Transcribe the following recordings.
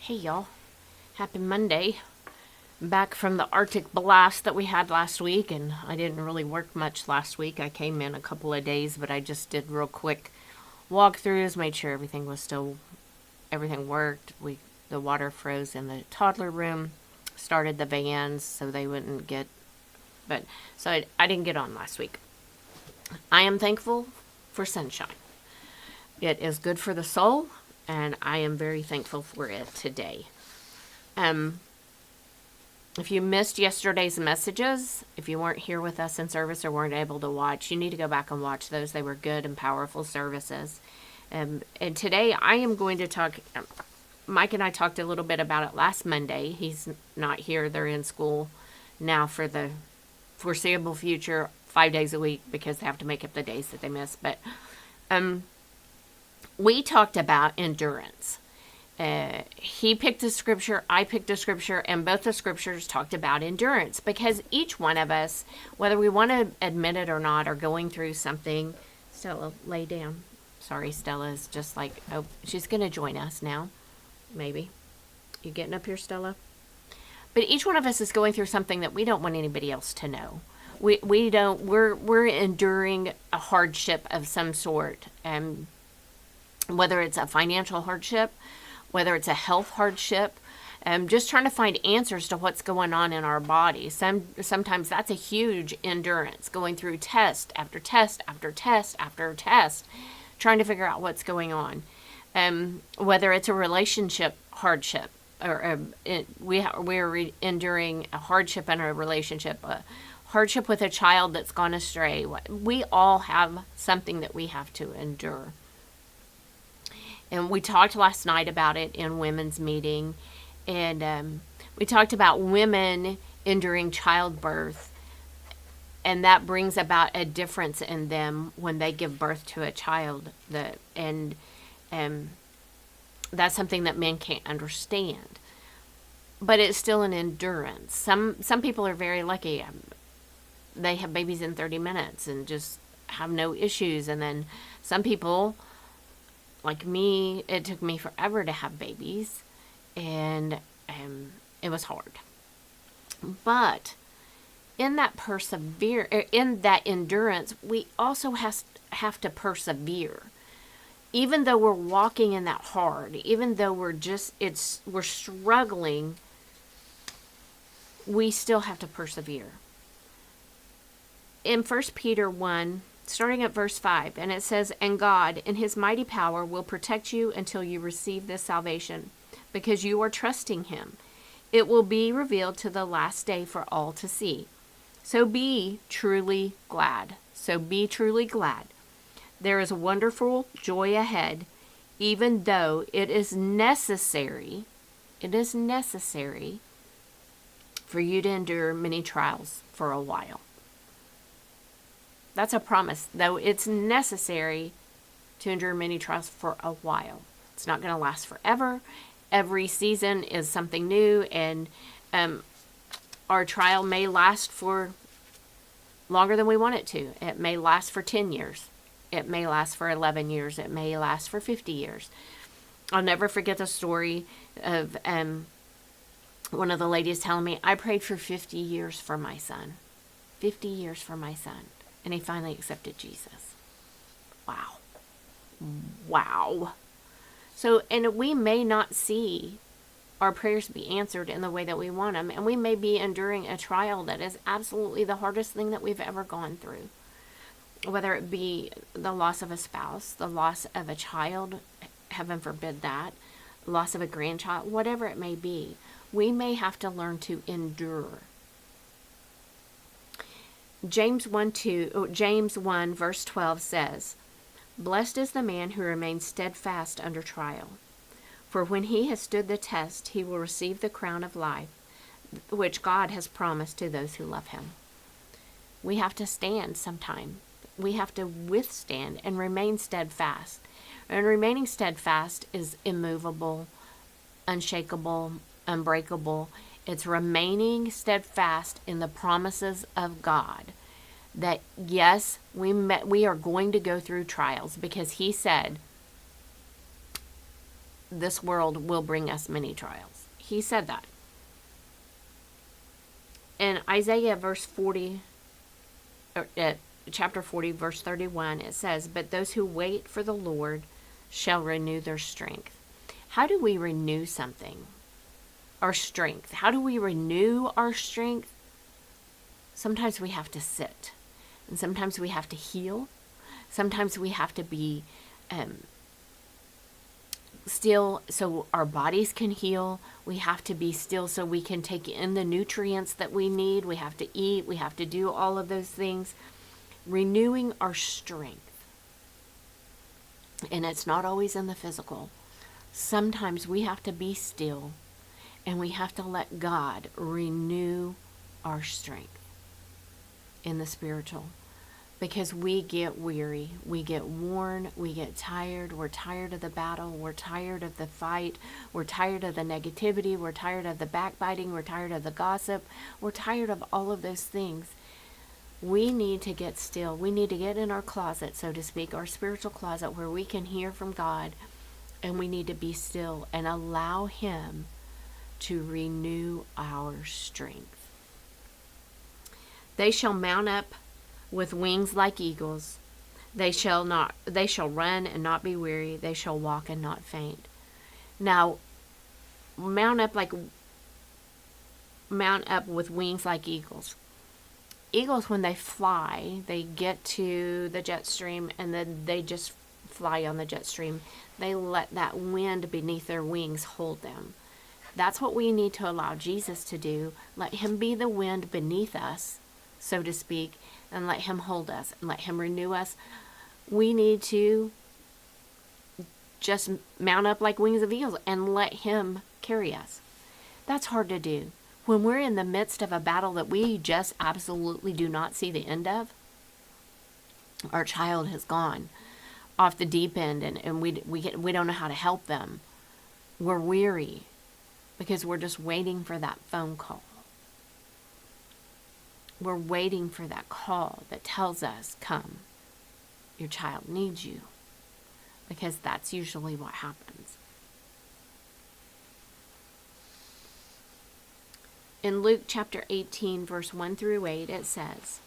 Hey y'all, happy Monday. I'm back from the Arctic blast that we had last week, and I didn't really work much last week. I came in a couple of days, but I just did real quick walkthroughs, made sure everything worked. The water froze in the toddler room, started the vans so they wouldn't get, I didn't get on last week. I am thankful for sunshine. It is good for the soul, and I am very thankful for it today. If you missed yesterday's messages, if you weren't here with us in service or weren't able to watch, you need to go back and watch those. They were good and powerful services. And today I am going to talk. Mike and I talked a little bit about it last Monday. He's not here. They're in school now for the foreseeable future, 5 days a week, because they have to make up the days that they miss. But we talked about endurance. He picked a scripture, I picked a scripture, and both the scriptures talked about endurance, because each one of us, whether we want to admit it or not, are going through something. Stella, lay down. Sorry, Stella is just like, oh, she's going to join us now. Maybe. You getting up here, Stella? But each one of us is going through something that we don't want anybody else to know. We're enduring a hardship of some sort, and whether it's a financial hardship, whether it's a health hardship, just trying to find answers to what's going on in our body. Sometimes that's a huge endurance, going through test after test after test after test, trying to figure out what's going on. Whether it's a relationship hardship, or we're enduring a hardship in a relationship, a hardship with a child that's gone astray. We all have something that we have to endure. And we talked last night about it in women's meeting. And we talked about women enduring childbirth. And that brings about a difference in them when they give birth to a child. And that's something that men can't understand. But it's still an endurance. Some people are very lucky. They have babies in 30 minutes and just have no issues. And then some people, like me, it took me forever to have babies, and it was hard. But in that endurance, we also have to persevere. Even though we're walking in that hard, even though we're struggling, we still have to persevere. In 1 Peter 1, starting at verse 5, and it says, "And God, in his mighty power, will protect you until you receive this salvation, because you are trusting him. It will be revealed to the last day for all to see. So be truly glad." So be truly glad. There is wonderful joy ahead, even though it is necessary for you to endure many trials for a while. That's a promise, though it's necessary to endure many trials for a while. It's not going to last forever. Every season is something new, and our trial may last for longer than we want it to. It may last for 10 years. It may last for 11 years. It may last for 50 years. I'll never forget the story of one of the ladies telling me, "I prayed for 50 years for my son. 50 years for my son. And he finally accepted Jesus." Wow. Wow. So, and we may not see our prayers be answered in the way that we want them. And we may be enduring a trial that is absolutely the hardest thing that we've ever gone through. Whether it be the loss of a spouse, the loss of a child, heaven forbid that, loss of a grandchild, whatever it may be, we may have to learn to endure. James 1 verse 12 says, "Blessed is the man who remains steadfast under trial. For when he has stood the test, he will receive the crown of life, which God has promised to those who love him." We have to stand sometime. We have to withstand and remain steadfast. And remaining steadfast is immovable, unshakable, unbreakable. It's remaining steadfast in the promises of God. That yes, we are going to go through trials, because he said this world will bring us many trials. He said that. In Isaiah chapter 40, verse 31, it says, "But those who wait for the Lord shall renew their strength." How do we renew something? Our strength. How do we renew our strength? Sometimes we have to sit. And sometimes we have to heal. Sometimes we have to be still so our bodies can heal. We have to be still so we can take in the nutrients that we need. We have to eat. We have to do all of those things. Renewing our strength. And it's not always in the physical. Sometimes we have to be still and we have to let God renew our strength in the spiritual. Because we get weary, we get worn, we get tired, we're tired of the battle, we're tired of the fight, we're tired of the negativity, we're tired of the backbiting, we're tired of the gossip, we're tired of all of those things. We need to get still. We need to get in our closet, so to speak, our spiritual closet where we can hear from God, and we need to be still and allow Him to renew our strength. They shall mount up with wings like eagles. They shall run and not be weary. They shall walk and not faint. Now, mount up with wings like eagles. Eagles, when they fly, they get to the jet stream and then they just fly on the jet stream. They let that wind beneath their wings hold them. That's what we need to allow Jesus to do. Let Him be the wind beneath us, so to speak, and let Him hold us and let Him renew us. We need to just mount up like wings of eagles and let Him carry us. That's hard to do. When we're in the midst of a battle that we just absolutely do not see the end of, our child has gone off the deep end and we don't know how to help them. We're weary because we're just waiting for that phone call. We're waiting for that call that tells us, come, your child needs you. Because that's usually what happens. In Luke chapter 18, verse 1 through 8, it says,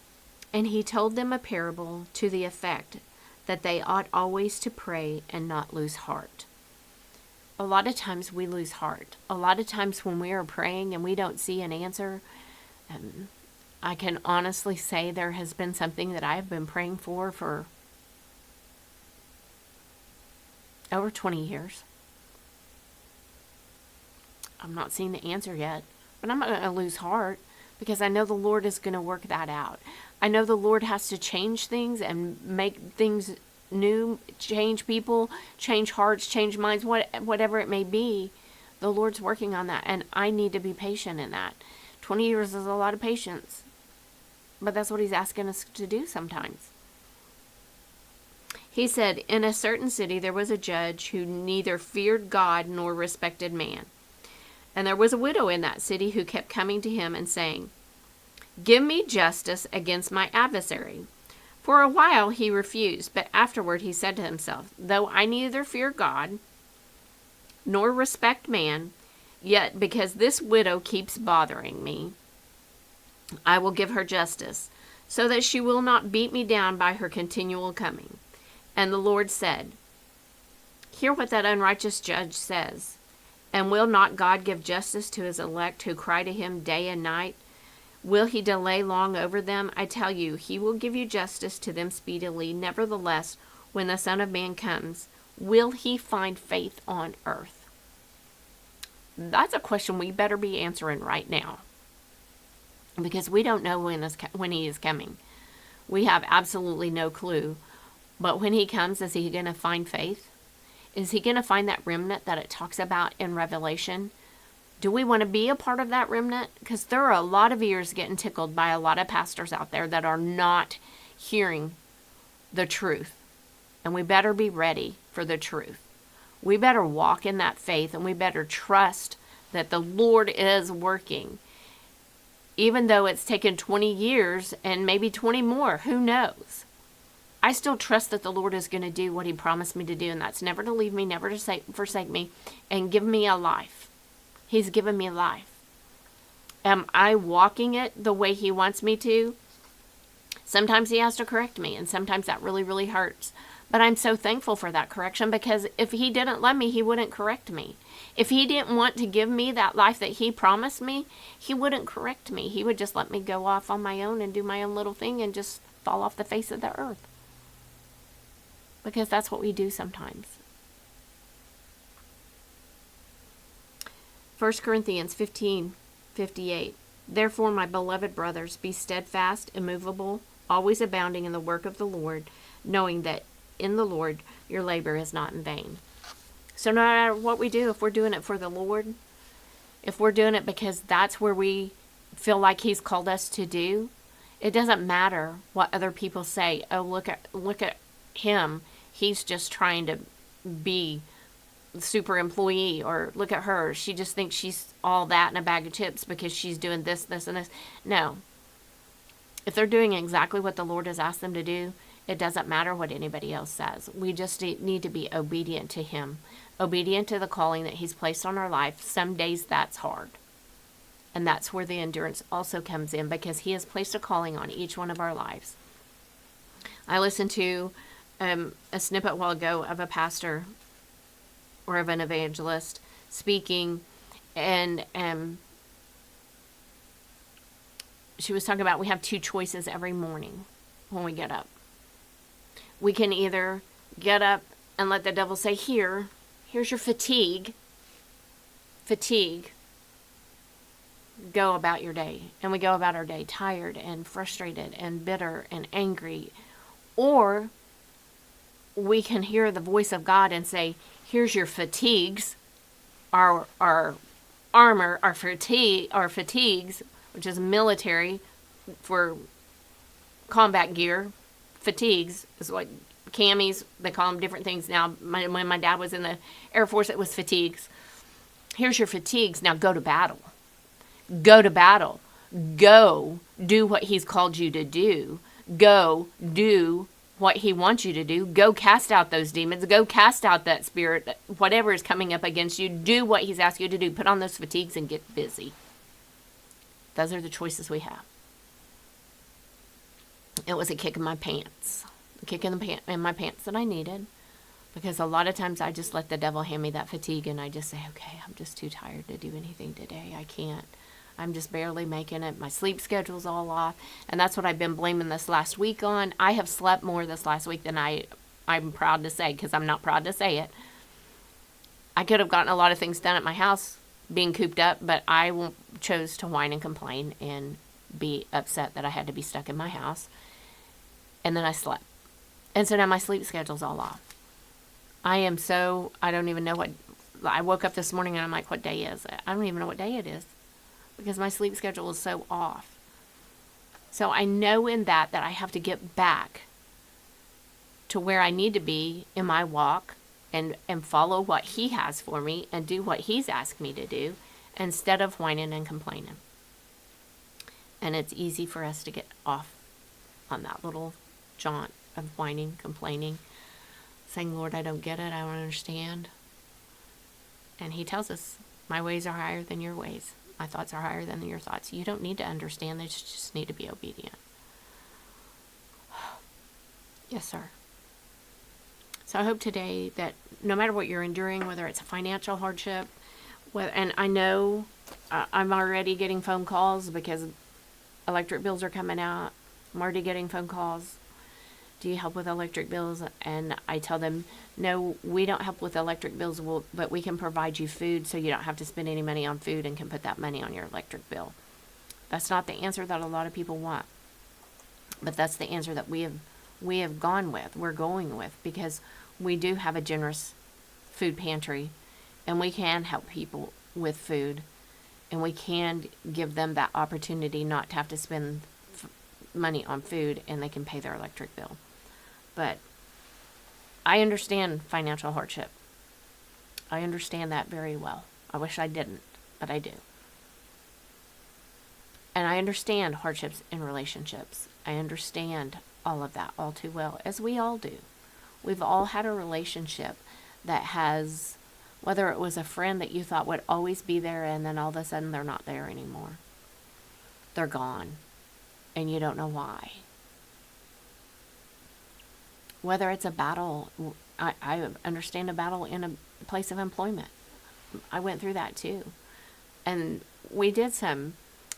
"And He told them a parable to the effect that they ought always to pray and not lose heart." A lot of times we lose heart. A lot of times when we are praying and we don't see an answer, I can honestly say there has been something that I have been praying for over 20 years. I'm not seeing the answer yet, but I'm not going to lose heart because I know the Lord is going to work that out. I know the Lord has to change things and make things new, change people, change hearts, change minds, whatever it may be. The Lord's working on that, and I need to be patient in that. 20 years is a lot of patience, but that's what He's asking us to do sometimes. He said, "In a certain city there was a judge who neither feared God nor respected man. And there was a widow in that city who kept coming to him and saying, 'Give me justice against my adversary.' For a while he refused, but afterward he said to himself, 'Though I neither fear God nor respect man, yet because this widow keeps bothering me, I will give her justice, so that she will not beat me down by her continual coming.' And the Lord said, 'Hear what that unrighteous judge says. And will not God give justice to His elect who cry to Him day and night? Will He delay long over them? I tell you, He will give you justice to them speedily. Nevertheless, when the Son of Man comes, will He find faith on earth?'" That's a question we better be answering right now, because we don't know when He is coming. We have absolutely no clue. But when He comes, is He going to find faith? Is He going to find that remnant that it talks about in Revelation? Do we want to be a part of that remnant? Because there are a lot of ears getting tickled by a lot of pastors out there that are not hearing the truth. And we better be ready for the truth. We better walk in that faith, and we better trust that the Lord is working. Even though it's taken 20 years and maybe 20 more, who knows? I still trust that the Lord is going to do what he promised me to do, and that's never to leave me, never to forsake me, and give me a life. He's given me life. Am I walking it the way he wants me to? Sometimes he has to correct me, and sometimes that really, really hurts. But I'm so thankful for that correction, because if he didn't love me, he wouldn't correct me. If he didn't want to give me that life that he promised me, he wouldn't correct me. He would just let me go off on my own and do my own little thing and just fall off the face of the earth. Because that's what we do sometimes. 1 Corinthians 15:58. Therefore, my beloved brothers, be steadfast, immovable, always abounding in the work of the Lord, knowing that in the Lord your labor is not in vain. So no matter what we do, if we're doing it for the Lord, if we're doing it because that's where we feel like he's called us to do, it doesn't matter what other people say. Oh, look at him. He's just trying to be super employee, or look at her. She just thinks she's all that in a bag of chips because she's doing this, this, and this. No. If they're doing exactly what the Lord has asked them to do, it doesn't matter what anybody else says. We just need to be obedient to him, obedient to the calling that he's placed on our life. Some days that's hard. And that's where the endurance also comes in, because he has placed a calling on each one of our lives. I listened to a snippet a while ago of a pastor or of an evangelist speaking, and she was talking about we have two choices every morning when we get up. We can either get up and let the devil say, here's your fatigue, go about your day. And we go about our day tired and frustrated and bitter and angry. Or we can hear the voice of God and say, here's your fatigues, our armor, our fatigues, which is military for combat gear. Fatigues is what camis, they call them different things now. When my dad was in the Air Force, it was fatigues. Here's your fatigues. Now go to battle. Go to battle. Go do what he's called you to do. Go do what he wants you to do. Go cast out those demons. Go cast out that spirit, whatever is coming up against you. Do what he's asked you to do. Put on those fatigues and get busy. Those are the choices we have. It was a kick in my pants. A kick in my pants that I needed. Because a lot of times I just let the devil hand me that fatigue, and I just say, okay, I'm just too tired to do anything today. I can't. I'm just barely making it. My sleep schedule's all off. And that's what I've been blaming this last week on. I have slept more this last week than I'm proud to say, because I'm not proud to say it. I could have gotten a lot of things done at my house being cooped up, but I chose to whine and complain and be upset that I had to be stuck in my house. And then I slept. And so now my sleep schedule's all off. I don't even know what, I woke up this morning and I'm like, what day is it? I don't even know what day it is, because my sleep schedule is so off. So I know in that I have to get back to where I need to be in my walk and follow what he has for me and do what he's asked me to do, instead of whining and complaining. And it's easy for us to get off on that little jaunt of whining, complaining, saying, Lord, I don't get it, I don't understand. And he tells us, my ways are higher than your ways. My thoughts are higher than your thoughts. You don't need to understand, they just need to be obedient. Yes, sir. So I hope today that no matter what you're enduring, whether it's a financial hardship, and I know I'm already getting phone calls because electric bills are coming out. I'm already getting phone calls. Do you help with electric bills? And I tell them, no, we don't help with electric bills, but we can provide you food so you don't have to spend any money on food and can put that money on your electric bill. That's not the answer that a lot of people want. But that's the answer that we have gone with. We're going with, because we do have a generous food pantry, and we can help people with food, and we can give them that opportunity not to have to spend money on food, and they can pay their electric bill. But I understand financial hardship. I understand that very well. I wish I didn't, but I do. And I understand hardships in relationships. I understand all of that all too well, as we all do. We've all had a relationship that has, whether it was a friend that you thought would always be there and then all of a sudden they're not there anymore. They're gone. And you don't know why. Whether it's a battle, I understand a battle in a place of employment. I went through that too. And we did some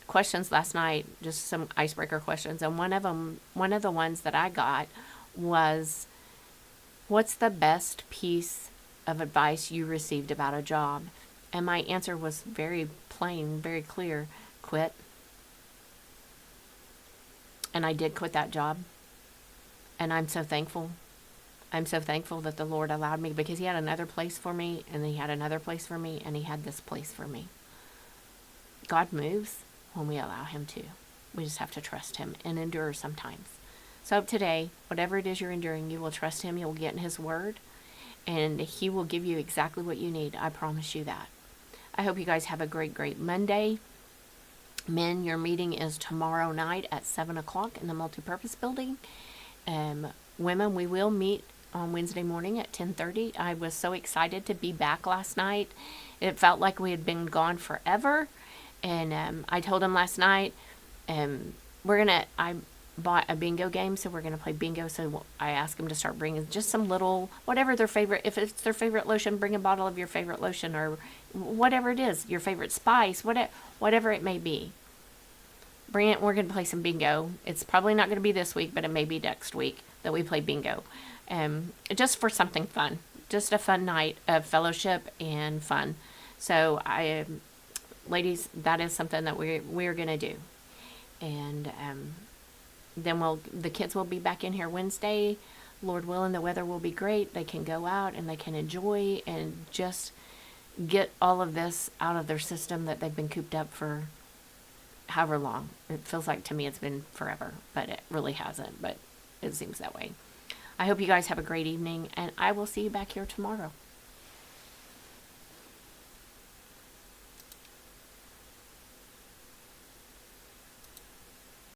questions last night, just some icebreaker questions. And one of the ones that I got was, what's the best piece of advice you received about a job? And my answer was very plain, very clear: quit. And I did quit that job. And I'm so thankful. I'm so thankful that the Lord allowed me, because he had another place for me, and he had another place for me, and he had this place for me. God moves when we allow him to. We just have to trust him and endure sometimes. So today, whatever it is you're enduring, you will trust him. You'll get in his word, and he will give you exactly what you need. I promise you that. I hope you guys have a great, great Monday. Men, your meeting is tomorrow night at 7 o'clock in the multipurpose building. Women, we will meet on Wednesday morning at 10:30. I was so excited to be back last night. It felt like we had been gone forever. And I told him last night, I bought a bingo game, so we're going to play bingo. So I asked him to start bringing just some little, whatever their favorite, if it's their favorite lotion, bring a bottle of your favorite lotion, or whatever it is, your favorite spice, whatever it may be. Bring it. We're going to play some bingo. It's probably not going to be this week, but it may be next week that we play bingo. Just for something fun. Just a fun night of fellowship and fun. So ladies, that is something that we're going to do. And then the kids will be back in here Wednesday. Lord willing, the weather will be great. They can go out and they can enjoy and just get all of this out of their system that they've been cooped up for however long. It feels like to me it's been forever, but it really hasn't, but it seems that way. I hope you guys have a great evening, and I will see you back here tomorrow.